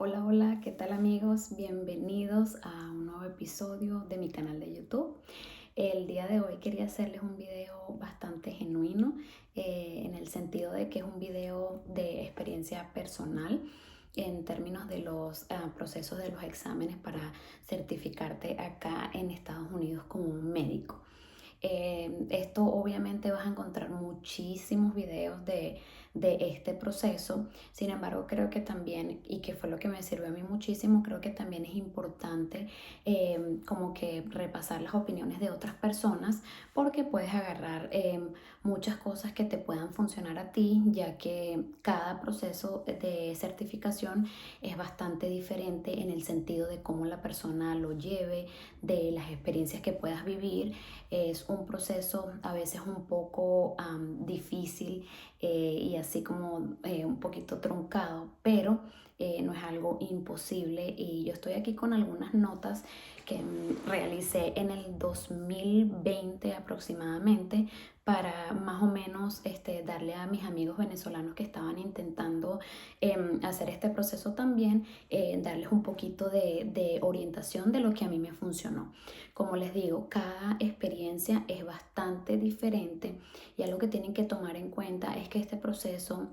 Hola, hola, ¿qué tal amigos? Bienvenidos a un nuevo episodio de mi canal de YouTube. El día de hoy quería hacerles un video bastante genuino, en el sentido de que es un video de experiencia personal en términos de los procesos de los exámenes para certificarte acá en Estados Unidos como un médico. Esto obviamente vas a encontrar muchísimos videos de este proceso. Sin embargo, creo que también, y que fue lo que me sirvió a mí muchísimo, creo que también es importante como que repasar las opiniones de otras personas, porque puedes agarrar muchas cosas que te puedan funcionar a ti, ya que cada proceso de certificación es bastante diferente en el sentido de cómo la persona lo lleve, de las experiencias que puedas vivir. Es un proceso a veces un poco difícil, y así como un poquito truncado, pero no es algo imposible. Y yo estoy aquí con algunas notas que realicé en el 2020 aproximadamente, para más o menos darle a mis amigos venezolanos que estaban intentando hacer este proceso también, darles un poquito de orientación de lo que a mí me funcionó. Como les digo, cada experiencia es bastante diferente, y algo que tienen que tomar en cuenta es que este proceso,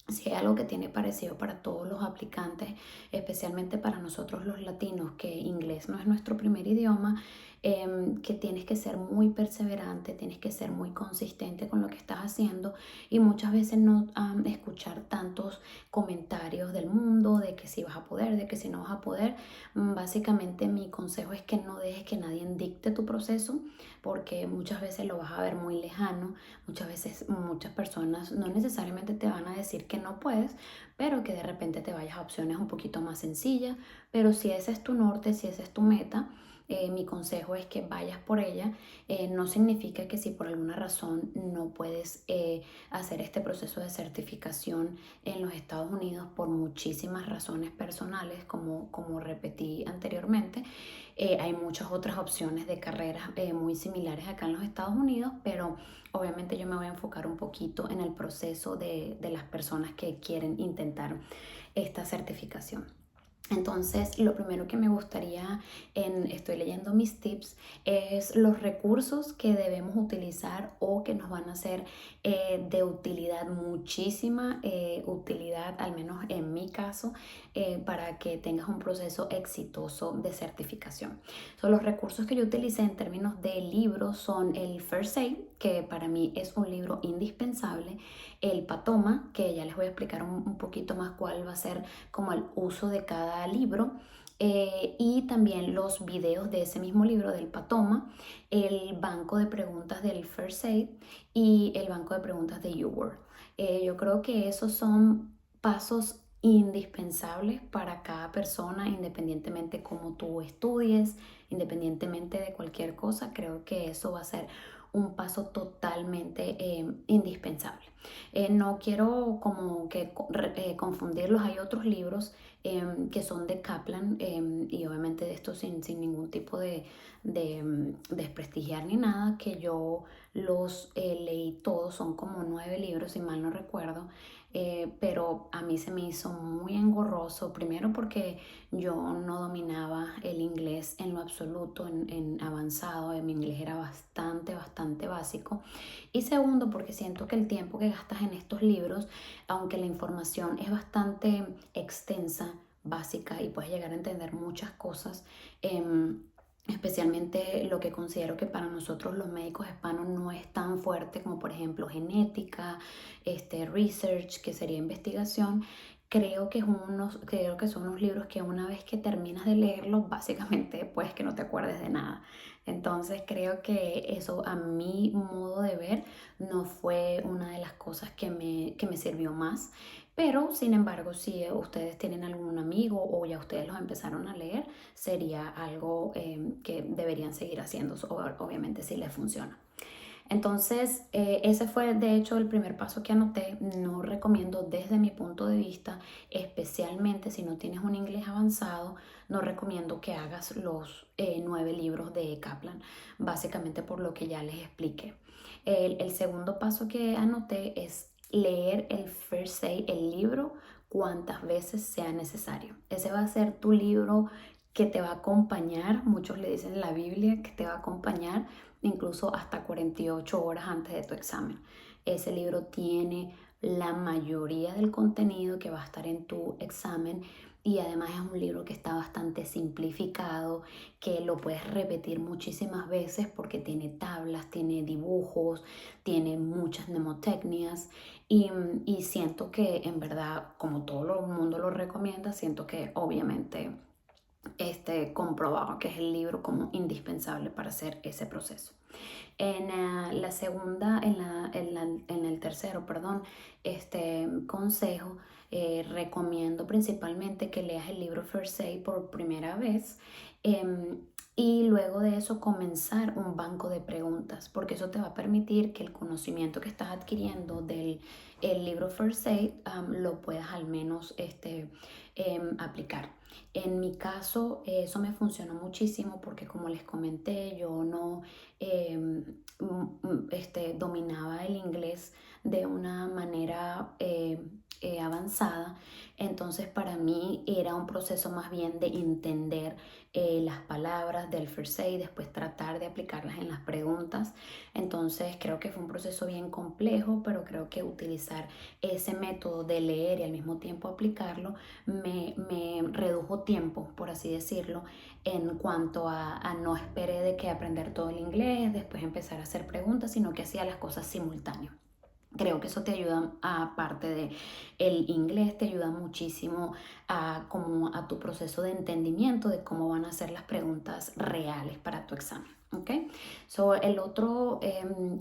si hay algo que tiene parecido para todos los aplicantes, especialmente para nosotros los latinos, que inglés no es nuestro primer idioma, que tienes que ser muy perseverante, tienes que ser muy consistente con lo que estás haciendo, y muchas veces no escuchar tantos comentarios del mundo de que si vas a poder, de que si no vas a poder. Básicamente mi consejo es que no dejes que nadie dicte tu proceso, porque muchas veces lo vas a ver muy lejano. Muchas veces muchas personas no necesariamente te van a decir que no puedes, pero que de repente te vayas a opciones un poquito más sencillas. Pero si ese es tu norte, si esa es tu meta, mi consejo es que vayas por ella. No significa que si por alguna razón no puedes hacer este proceso de certificación en los Estados Unidos por muchísimas razones personales, como repetí anteriormente. Hay muchas otras opciones de carreras muy similares acá en los Estados Unidos, pero obviamente yo me voy a enfocar un poquito en el proceso de las personas que quieren intentar esta certificación. Entonces, lo primero que me gustaría, estoy leyendo mis tips, es los recursos que debemos utilizar o que nos van a ser de utilidad, muchísima utilidad, al menos en mi caso, para que tengas un proceso exitoso de certificación. Los recursos que yo utilicé en términos de libros son el First Aid, que para mí es un libro indispensable, el Patoma, que ya les voy a explicar un poquito más cuál va a ser como el uso de cada libro, y también los videos de ese mismo libro del Patoma, el banco de preguntas del First Aid y el banco de preguntas de YouWord. Yo creo que esos son pasos indispensables para cada persona, independientemente cómo tú estudies, independientemente de cualquier cosa. Creo que eso va a ser un paso totalmente indispensable. No quiero como que confundirlos. Hay otros libros que son de Kaplan, y obviamente de esto sin ningún tipo de desprestigiar ni nada, que yo los leí todos. Son como 9 libros, si mal no recuerdo. Pero a mí se me hizo muy engorroso, primero porque yo no dominaba el inglés en lo absoluto, en avanzado. Mi inglés era bastante básico. Y segundo, porque siento que el tiempo que gastas en estos libros, aunque la información es bastante extensa, básica, y puedes llegar a entender muchas cosas, especialmente lo que considero que para nosotros los médicos hispanos no es tan fuerte, como por ejemplo genética, research, que sería investigación. Creo que son unos libros que una vez que terminas de leerlos, básicamente pues que no te acuerdes de nada. Entonces creo que eso, a mi modo de ver, no fue una de las cosas que me sirvió más. Pero sin embargo, si ustedes tienen algún amigo o ya ustedes los empezaron a leer, sería algo que deberían seguir haciendo, obviamente si les funciona. Entonces, ese fue de hecho el primer paso que anoté. No recomiendo, desde mi punto de vista, especialmente si no tienes un inglés avanzado, no recomiendo que hagas los 9 libros de Kaplan, básicamente por lo que ya les expliqué. El segundo paso que anoté es leer el First Aid, el libro, cuantas veces sea necesario. Ese va a ser tu libro que te va a acompañar, muchos le dicen la Biblia, que te va a acompañar incluso hasta 48 horas antes de tu examen. Ese libro tiene la mayoría del contenido que va a estar en tu examen y además es un libro que está bastante simplificado, que lo puedes repetir muchísimas veces porque tiene tablas, tiene dibujos, tiene muchas mnemotecnias y siento que en verdad, como todo el mundo lo recomienda, siento que obviamente comprobado que es el libro como indispensable para hacer ese proceso. En la segunda, en el tercero, perdón, consejo, recomiendo principalmente que leas el libro First Aid por primera vez y luego de eso comenzar un banco de preguntas, porque eso te va a permitir que el conocimiento que estás adquiriendo del el libro First Aid lo puedas al menos aplicar. En mi caso, eso me funcionó muchísimo porque como les comenté, yo no dominaba el inglés de una manera avanzada. Entonces para mí era un proceso más bien de entender las palabras del first aid, después tratar de aplicarlas en las preguntas. Entonces creo que fue un proceso bien complejo, pero creo que utilizar ese método de leer y al mismo tiempo aplicarlo me redujo tiempo, por así decirlo, en cuanto a no esperé de que aprender todo el inglés, después empezar a hacer preguntas, sino que hacía las cosas simultáneas. Creo que eso te ayuda, aparte de el inglés, te ayuda muchísimo como a tu proceso de entendimiento de cómo van a ser las preguntas reales para tu examen. ¿Ok? So, el otro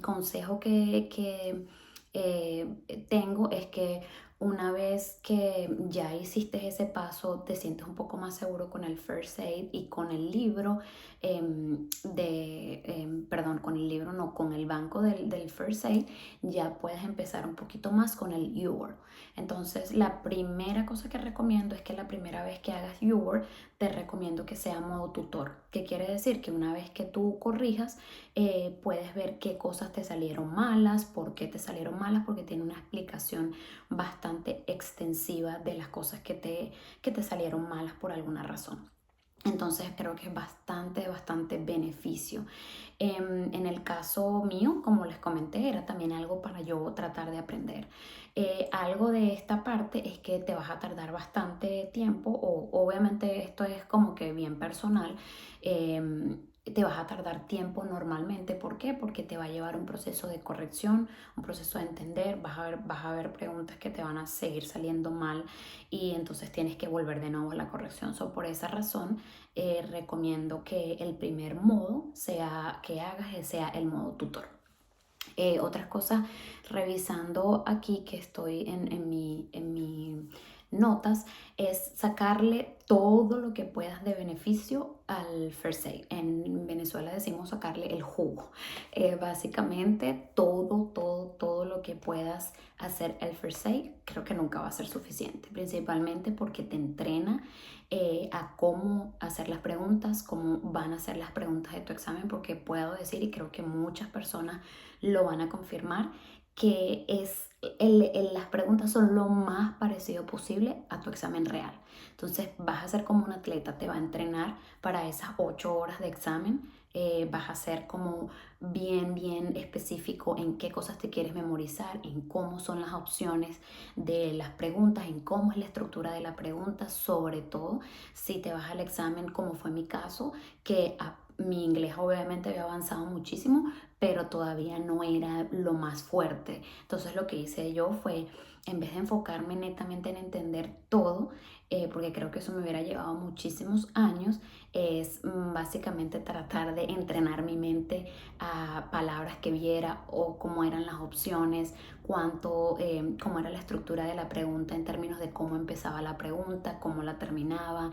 consejo que tengo es que una vez que ya hiciste ese paso, te sientes un poco más seguro con el First Aid y con el libro perdón, con el libro, no, con el banco del First Aid, ya puedes empezar un poquito más con el UWorld. Entonces, la primera cosa que recomiendo es que la primera vez que hagas UWorld, te recomiendo que sea modo tutor. ¿Qué quiere decir? Que una vez que tú corrijas, puedes ver qué cosas te salieron malas, por qué te salieron malas, porque tiene una explicación bastante extensiva de las cosas que te salieron malas por alguna razón. Entonces creo que es bastante beneficio. En el caso mío, como les comenté, era también algo para yo tratar de aprender. Algo de esta parte es que te vas a tardar bastante tiempo, o obviamente esto es como que bien personal. Te vas a tardar tiempo normalmente. ¿Por qué? Porque te va a llevar un proceso de corrección, un proceso de entender, vas a ver preguntas que te van a seguir saliendo mal y entonces tienes que volver de nuevo a la corrección. Por esa razón, recomiendo que el primer modo que hagas sea el modo tutor. Otras cosas, revisando aquí que estoy en mi notas, es sacarle todo lo que puedas de beneficio al First Aid. En Venezuela decimos sacarle el jugo. Básicamente todo lo que puedas hacer el First Aid, creo que nunca va a ser suficiente, principalmente porque te entrena a cómo hacer las preguntas, cómo van a ser las preguntas de tu examen, porque puedo decir, y creo que muchas personas lo van a confirmar, que las preguntas son lo más parecido posible a tu examen real. Entonces vas a ser como un atleta, te va a entrenar para esas 8 horas de examen. Vas a ser como bien específico en qué cosas te quieres memorizar, en cómo son las opciones de las preguntas, en cómo es la estructura de la pregunta, sobre todo si te vas al examen, como fue mi caso, que mi inglés obviamente había avanzado muchísimo, pero todavía no era lo más fuerte. Entonces lo que hice yo fue, en vez de enfocarme netamente en entender todo, porque creo que eso me hubiera llevado muchísimos años, es básicamente tratar de entrenar mi mente a palabras que viera o cómo eran las opciones, cómo era la estructura de la pregunta en términos de cómo empezaba la pregunta, cómo la terminaba,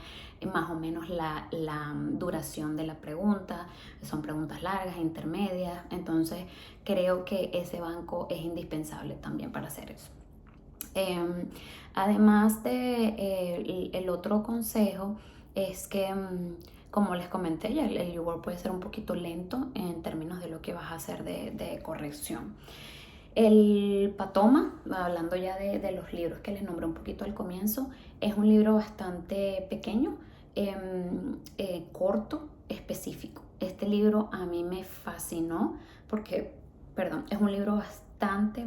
más o menos la duración de la pregunta. Son preguntas largas, intermedias. Entonces creo que ese banco es indispensable también para hacer eso. Además de el otro consejo es que, como les comenté ya, el UWorld puede ser un poquito lento en términos de lo que vas a hacer de corrección. El Patoma, hablando ya de los libros que les nombré un poquito al comienzo, es un libro bastante pequeño, corto, específico. Este libro a mí me fascinó porque, perdón, es un libro bastante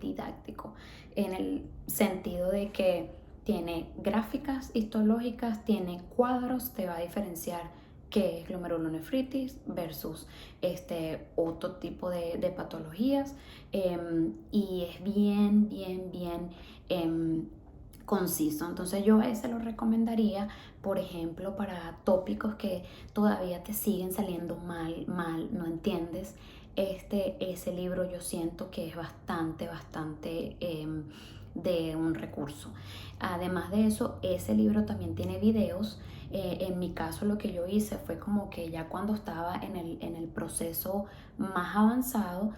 didáctico en el sentido de que tiene gráficas histológicas, tiene cuadros, te va a diferenciar qué es glomerulonefritis versus otro tipo de patologías, y es bien conciso. Entonces yo ese lo recomendaría, por ejemplo, para tópicos que todavía te siguen saliendo mal, no entiendes. Ese libro yo siento que es bastante de un recurso. Además de eso, ese libro también tiene videos. En mi caso lo que yo hice fue como que ya cuando estaba en el proceso más avanzado,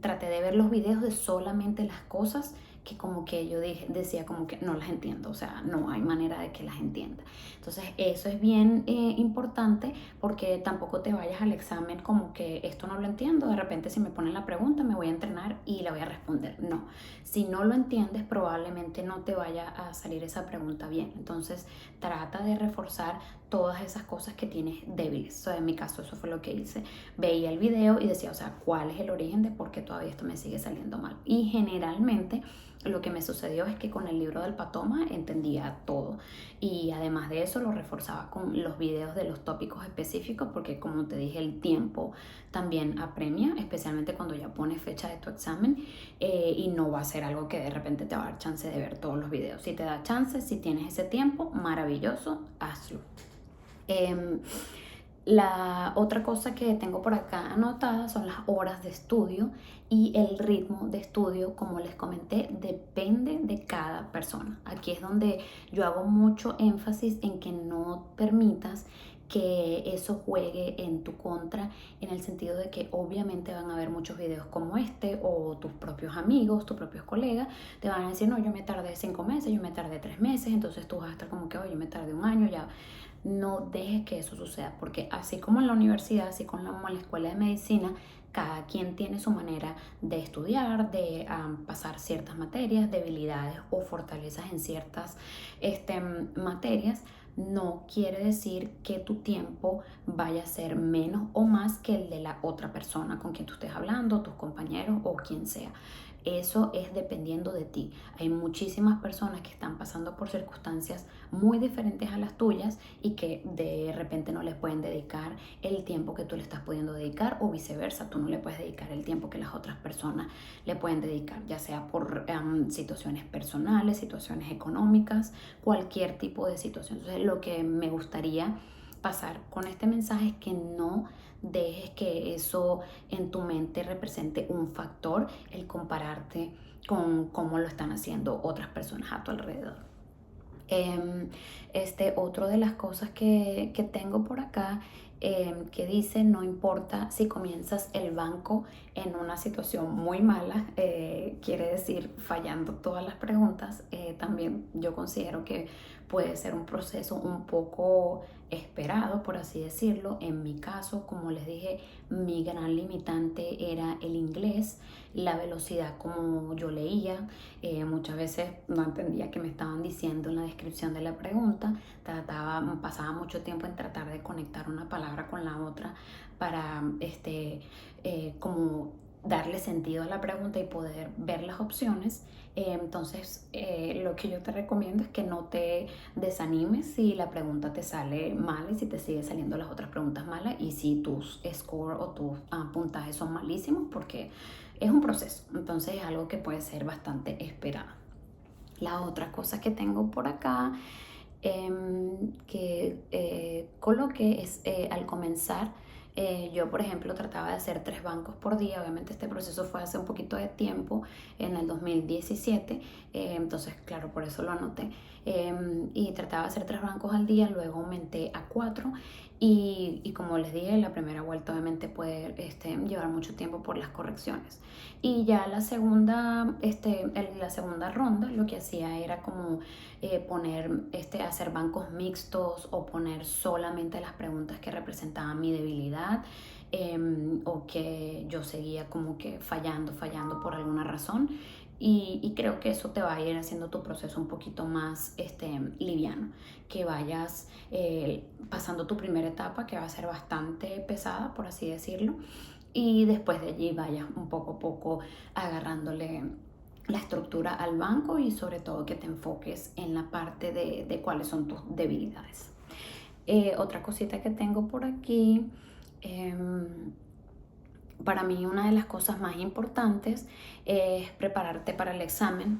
traté de ver los videos de solamente las cosas que como que yo decía como que no las entiendo, o sea, no hay manera de que las entienda. Entonces eso es bien importante, porque tampoco te vayas al examen como que esto no lo entiendo, de repente si me ponen la pregunta me voy a entrenar y la voy a responder. No, si no lo entiendes probablemente no te vaya a salir esa pregunta bien. Entonces trata de reforzar todas esas cosas que tienes débiles. O sea, en mi caso eso fue lo que hice. Veía el video y decía, o sea, ¿cuál es el origen de por qué todavía esto me sigue saliendo mal? Y generalmente lo que me sucedió es que con el libro del Patoma entendía todo, y además de eso lo reforzaba con los videos de los tópicos específicos, porque como te dije, el tiempo también apremia, especialmente cuando ya pones fecha de tu examen, y no va a ser algo que de repente te va a dar chance de ver todos los videos. Si te da chance, si tienes ese tiempo, maravilloso, hazlo. Em, la otra cosa que tengo por acá anotada son las horas de estudio, y el ritmo de estudio, como les comenté, depende de cada persona. Aquí es donde yo hago mucho énfasis en que no permitas que eso juegue en tu contra, en el sentido de que obviamente van a haber muchos videos como este, o tus propios amigos, tus propios colegas te van a decir, no, yo me tardé 5 meses, yo me tardé 3 meses, entonces tú vas a estar como que, oye, yo me tardé un año ya. No dejes que eso suceda, porque así como en la universidad, así como en la escuela de medicina, cada quien tiene su manera de estudiar, de pasar ciertas materias, debilidades o fortalezas en ciertas materias. No quiere decir que tu tiempo vaya a ser menos o más que el de la otra persona con quien tú estés hablando, tus compañeros o quien sea. Eso es dependiendo de ti. Hay muchísimas personas que están pasando por circunstancias muy diferentes a las tuyas, y que de repente no les pueden dedicar el tiempo que tú le estás pudiendo dedicar, o viceversa, tú no le puedes dedicar el tiempo que las otras personas le pueden dedicar, ya sea por situaciones personales, situaciones económicas, cualquier tipo de situación. Entonces, lo que me gustaría pasar con este mensaje es que no dejes que eso en tu mente represente un factor, el compararte con cómo lo están haciendo otras personas a tu alrededor. Otro de las cosas que tengo por acá, que dice, no importa si comienzas el banco en una situación muy mala, quiere decir fallando todas las preguntas. También yo considero que puede ser un proceso un poco esperado, por así decirlo. En mi caso, como les dije, mi gran limitante era el inglés, la velocidad como yo leía. Muchas veces no entendía qué me estaban diciendo en la descripción de la pregunta. Pasaba mucho tiempo en tratar de conectar una palabra con la otra para como darle sentido a la pregunta y poder ver las opciones. Entonces, lo que yo te recomiendo es que no te desanimes si la pregunta te sale mal, y si te siguen saliendo las otras preguntas malas, y si tus score o tus puntajes son malísimos, porque es un proceso. Entonces es algo que puede ser bastante esperado. La otra cosa que tengo por acá, que coloqué, es al comenzar. Yo, por ejemplo, trataba de hacer 3 bancos por día. Obviamente este proceso fue hace un poquito de tiempo, en el 2017, entonces claro, por eso lo anoté. y trataba de hacer 3 bancos al día, luego aumenté a 4 y como les dije, la primera vuelta obviamente puede llevar mucho tiempo por las correcciones. Y ya la segunda ronda lo que hacía era como hacer bancos mixtos o poner solamente las preguntas que representaban mi debilidad, o que yo seguía como que fallando por alguna razón. Y creo que eso te va a ir haciendo tu proceso un poquito más liviano, que vayas pasando tu primera etapa, que va a ser bastante pesada, por así decirlo, y después de allí vayas un poco a poco agarrándole la estructura al banco y sobre todo que te enfoques en la parte de cuáles son tus debilidades. Otra cosita que tengo por aquí, para mí una de las cosas más importantes es prepararte para el examen,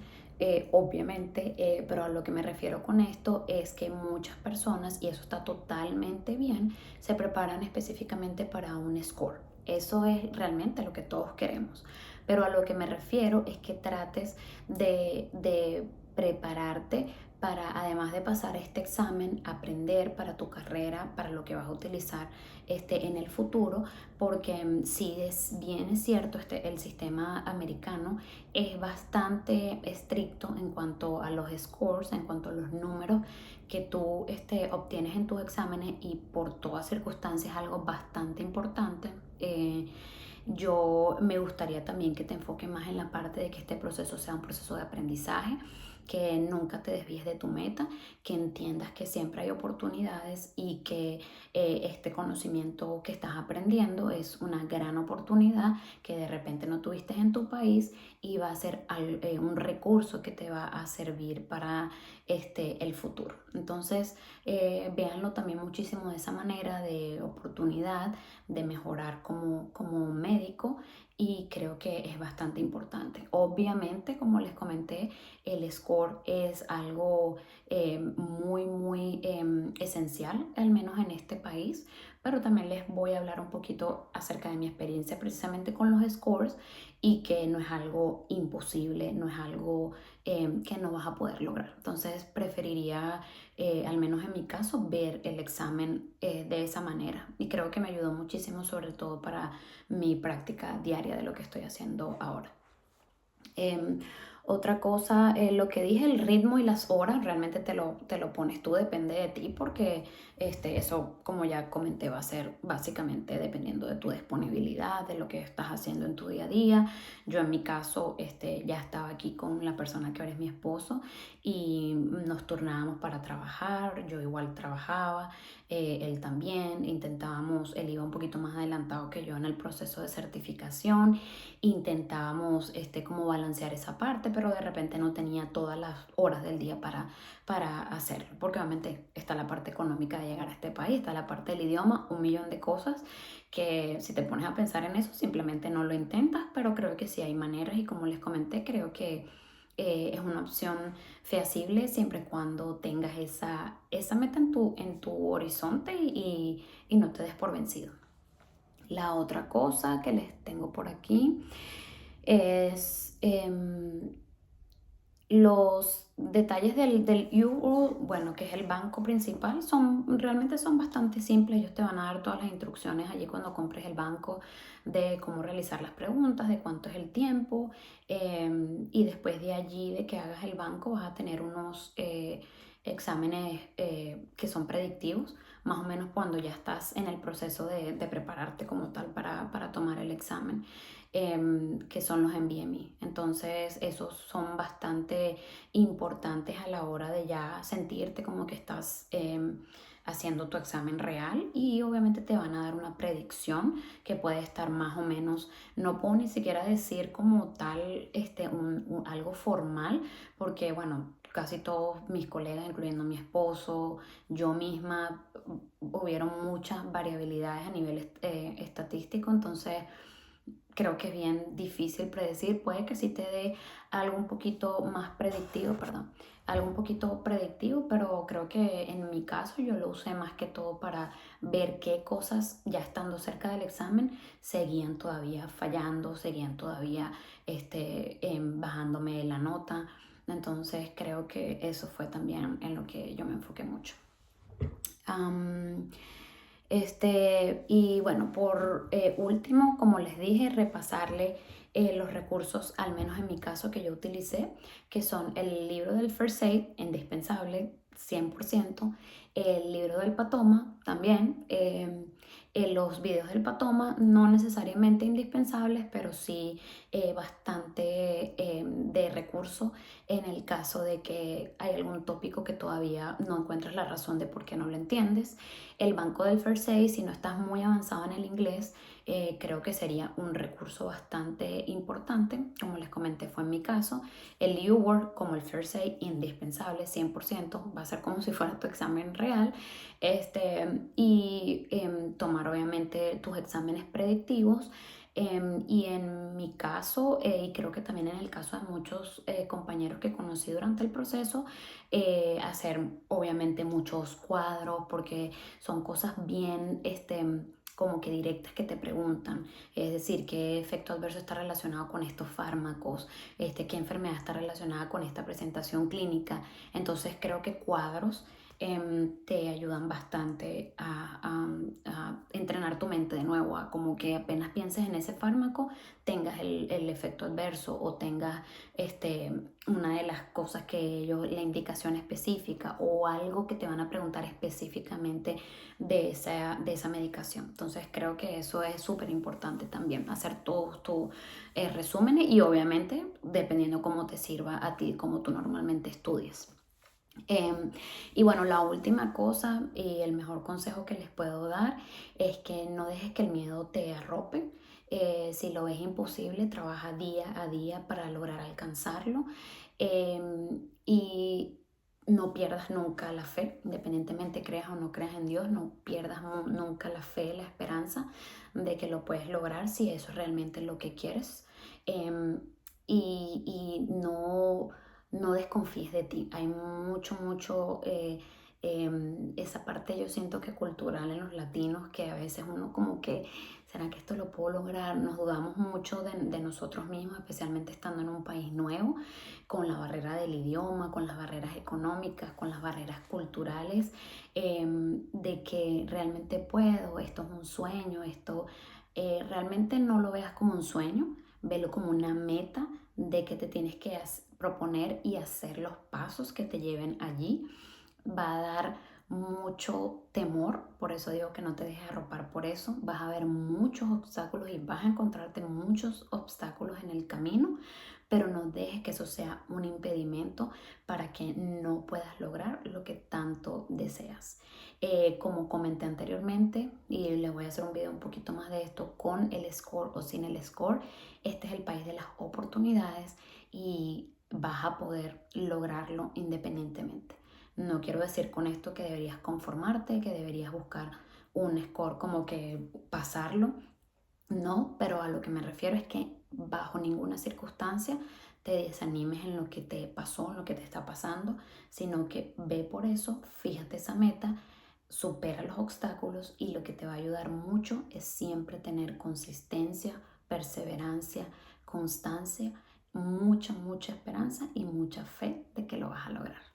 obviamente, pero a lo que me refiero con esto es que muchas personas, y eso está totalmente bien, se preparan específicamente para un score. Eso es realmente lo que todos queremos. Pero a lo que me refiero es que trates de prepararte para, además de pasar este examen, aprender para tu carrera, para lo que vas a utilizar en el futuro, porque si es bien es cierto, el sistema americano es bastante estricto en cuanto a los scores, en cuanto a los números que tú obtienes en tus exámenes, y por todas circunstancias algo bastante importante. Yo me gustaría también que te enfoques más en la parte de que este proceso sea un proceso de aprendizaje, que nunca te desvíes de tu meta, que entiendas que siempre hay oportunidades y que este conocimiento que estás aprendiendo es una gran oportunidad que de repente no tuviste en tu país, y va a ser un recurso que te va a servir para el futuro. Entonces, véanlo también muchísimo de esa manera de oportunidad de mejorar como médico, y creo que es bastante importante. Obviamente, como les comenté, el score es algo muy esencial, al menos en este país, pero también les voy a hablar un poquito acerca de mi experiencia precisamente con los scores, y que no es algo imposible, no es algo que no vas a poder lograr. Entonces preferiría, al menos en mi caso, ver el examen de esa manera, y creo que me ayudó muchísimo, sobre todo para mi práctica diaria de lo que estoy haciendo ahora. Em, Otra cosa, lo que dije, el ritmo y las horas, realmente te lo pones tú, depende de ti, porque eso, como ya comenté, va a ser básicamente dependiendo de tu disponibilidad, de lo que estás haciendo en tu día a día. Yo en mi caso ya estaba aquí con la persona que ahora es mi esposo, y nos turnábamos para trabajar, yo igual trabajaba, él también, él iba un poquito más adelantado que yo en el proceso de certificación. Intentábamos como balancear esa parte, pero de repente no tenía todas las horas del día para hacerlo, porque obviamente está la parte económica de llegar a este país, está la parte del idioma, un millón de cosas que si te pones a pensar en eso simplemente no lo intentas, pero creo que sí hay maneras, y como les comenté, creo que es una opción feasible siempre y cuando tengas esa meta en tu horizonte, y no te des por vencido. La otra cosa que les tengo por aquí es los detalles del euro, bueno, que es el banco principal, realmente son bastante simples. Ellos te van a dar todas las instrucciones allí cuando compres el banco, de cómo realizar las preguntas, de cuánto es el tiempo, y después de allí, de que hagas el banco, vas a tener unos exámenes que son predictivos, más o menos cuando ya estás en el proceso de prepararte como tal para tomar el examen, que son los NBME. Entonces, esos son bastante importantes a la hora de ya sentirte como que estás haciendo tu examen real, y obviamente te van a dar una predicción que puede estar más o menos, no puedo ni siquiera decir como tal algo formal, porque bueno, casi todos mis colegas, incluyendo mi esposo, yo misma, hubieron muchas variabilidades a nivel estadístico, entonces creo que es bien difícil predecir. Puede que sí te dé algo un poquito más predictivo, perdón, algo un poquito predictivo, pero creo que en mi caso yo lo usé más que todo para ver qué cosas, ya estando cerca del examen, seguían todavía fallando, seguían todavía bajándome la nota. Entonces creo que eso fue también en lo que yo me enfoqué mucho. Am, y bueno, por último, como les dije, repasarle los recursos, al menos en mi caso, que yo utilicé, que son el libro del First Aid, indispensable, 100%, el libro del Patoma también, los videos del Patoma, no necesariamente indispensables, pero sí bastante de recurso en el caso de que hay algún tópico que todavía no encuentras la razón de por qué no lo entiendes. El banco del First Aid, si no estás muy avanzado en el inglés, creo que sería un recurso bastante importante. Como les comenté, fue en mi caso. El U-Word como el First Aid, indispensable, 100%. Va a ser como si fuera tu examen real. Y tomar obviamente tus exámenes predictivos. Y en mi caso, y creo que también en el caso de muchos compañeros que conocí durante el proceso, hacer obviamente muchos cuadros porque son cosas bien como que directas que te preguntan, es decir, qué efecto adverso está relacionado con estos fármacos, qué enfermedad está relacionada con esta presentación clínica. Entonces creo que cuadros te ayudan bastante a entrenar tu mente de nuevo, a como que apenas pienses en ese fármaco, tengas el efecto adverso o tengas una de las cosas que ellos, la indicación específica o algo que te van a preguntar específicamente de esa medicación. Entonces creo que eso es súper importante también, hacer todos tus resúmenes y obviamente dependiendo cómo te sirva a ti, cómo tú normalmente estudias. Y bueno, la última cosa y el mejor consejo que les puedo dar es que no dejes que el miedo te arrope. Si lo ves imposible, trabaja día a día para lograr alcanzarlo. Y no pierdas nunca la fe, independientemente creas o no creas en Dios, no pierdas nunca la fe, la esperanza de que lo puedes lograr si eso es realmente lo que quieres. Em, y no desconfíes de ti. Hay mucho, esa parte yo siento que cultural en los latinos, que a veces uno como que, ¿será que esto lo puedo lograr? Nos dudamos mucho de nosotros mismos, especialmente estando en un país nuevo, con la barrera del idioma, con las barreras económicas, con las barreras culturales, de que realmente puedo, esto es un sueño, esto realmente no lo veas como un sueño, velo como una meta de que te tienes que proponer y hacer los pasos que te lleven allí. Va a dar mucho temor, por eso digo que no te dejes arropar por eso. Vas a ver muchos obstáculos y vas a encontrarte muchos obstáculos en el camino, pero no dejes que eso sea un impedimento para que no puedas lograr lo que tanto deseas. Como comenté anteriormente, y les voy a hacer un video un poquito más de esto, con el score o sin el score, este es el país de las oportunidades y vas a poder lograrlo independientemente. No quiero decir con esto que deberías conformarte, que deberías buscar un score como que pasarlo, no, pero a lo que me refiero es que bajo ninguna circunstancia te desanimes en lo que te pasó, en lo que te está pasando, sino que ve por eso, fíjate esa meta, supera los obstáculos y lo que te va a ayudar mucho es siempre tener consistencia, perseverancia, constancia, mucha esperanza y mucha fe de que lo vas a lograr.